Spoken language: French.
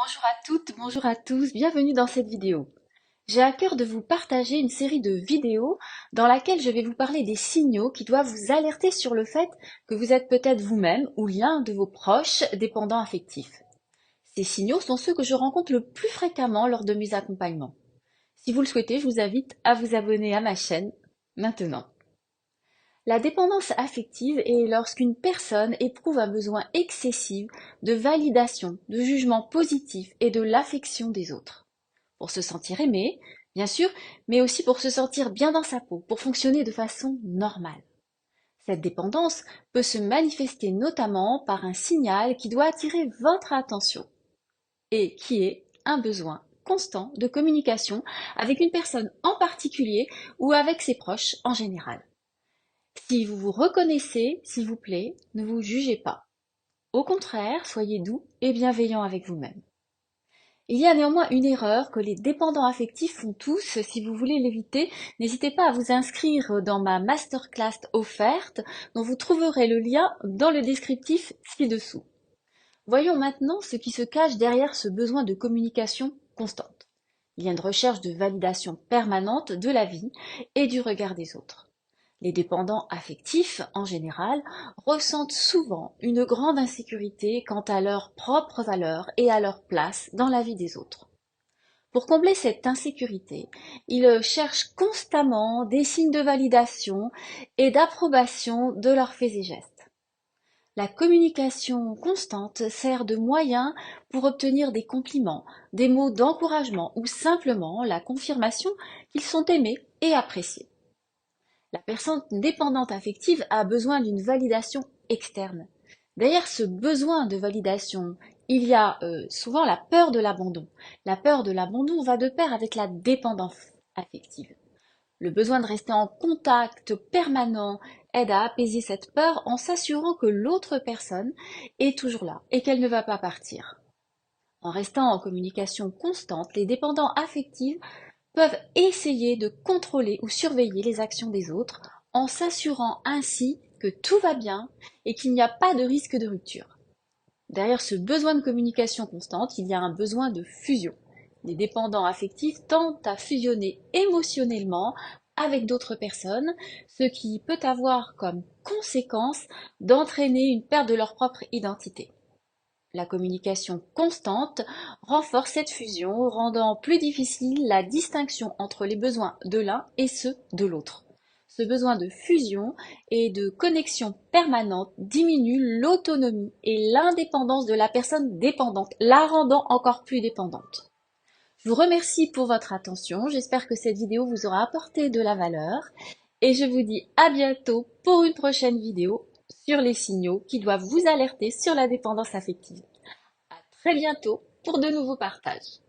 Bonjour à toutes, bonjour à tous, bienvenue dans cette vidéo. J'ai à cœur de vous partager une série de vidéos dans laquelle je vais vous parler des signaux qui doivent vous alerter sur le fait que vous êtes peut-être vous-même ou l'un de vos proches dépendants affectifs. Ces signaux sont ceux que je rencontre le plus fréquemment lors de mes accompagnements. Si vous le souhaitez, je vous invite à vous abonner à ma chaîne maintenant. La dépendance affective est lorsqu'une personne éprouve un besoin excessif de validation, de jugement positif et de l'affection des autres. Pour se sentir aimé, bien sûr, mais aussi pour se sentir bien dans sa peau, pour fonctionner de façon normale. Cette dépendance peut se manifester notamment par un signal qui doit attirer votre attention et qui est un besoin constant de communication avec une personne en particulier ou avec ses proches en général. Si vous vous reconnaissez, s'il vous plaît, ne vous jugez pas. Au contraire, soyez doux et bienveillant avec vous-même. Il y a néanmoins une erreur que les dépendants affectifs font tous. Si vous voulez l'éviter, n'hésitez pas à vous inscrire dans ma masterclass offerte, dont vous trouverez le lien dans le descriptif ci-dessous. Voyons maintenant ce qui se cache derrière ce besoin de communication constante. Il y a une recherche de validation permanente de la vie et du regard des autres. Les dépendants affectifs, en général, ressentent souvent une grande insécurité quant à leurs propres valeurs et à leur place dans la vie des autres. Pour combler cette insécurité, ils cherchent constamment des signes de validation et d'approbation de leurs faits et gestes. La communication constante sert de moyen pour obtenir des compliments, des mots d'encouragement ou simplement la confirmation qu'ils sont aimés et appréciés. La personne dépendante affective a besoin d'une validation externe. Derrière ce besoin de validation, il y a souvent la peur de l'abandon. La peur de l'abandon va de pair avec la dépendance affective. Le besoin de rester en contact permanent aide à apaiser cette peur en s'assurant que l'autre personne est toujours là et qu'elle ne va pas partir. En restant en communication constante, les dépendants affectifs peuvent essayer de contrôler ou surveiller les actions des autres en s'assurant ainsi que tout va bien et qu'il n'y a pas de risque de rupture. Derrière ce besoin de communication constante, il y a un besoin de fusion. Les dépendants affectifs tentent à fusionner émotionnellement avec d'autres personnes, ce qui peut avoir comme conséquence d'entraîner une perte de leur propre identité. La communication constante renforce cette fusion, rendant plus difficile la distinction entre les besoins de l'un et ceux de l'autre. Ce besoin de fusion et de connexion permanente diminue l'autonomie et l'indépendance de la personne dépendante, la rendant encore plus dépendante. Je vous remercie pour votre attention, j'espère que cette vidéo vous aura apporté de la valeur et je vous dis à bientôt pour une prochaine vidéo sur les signaux qui doivent vous alerter sur la dépendance affective. À très bientôt pour de nouveaux partages.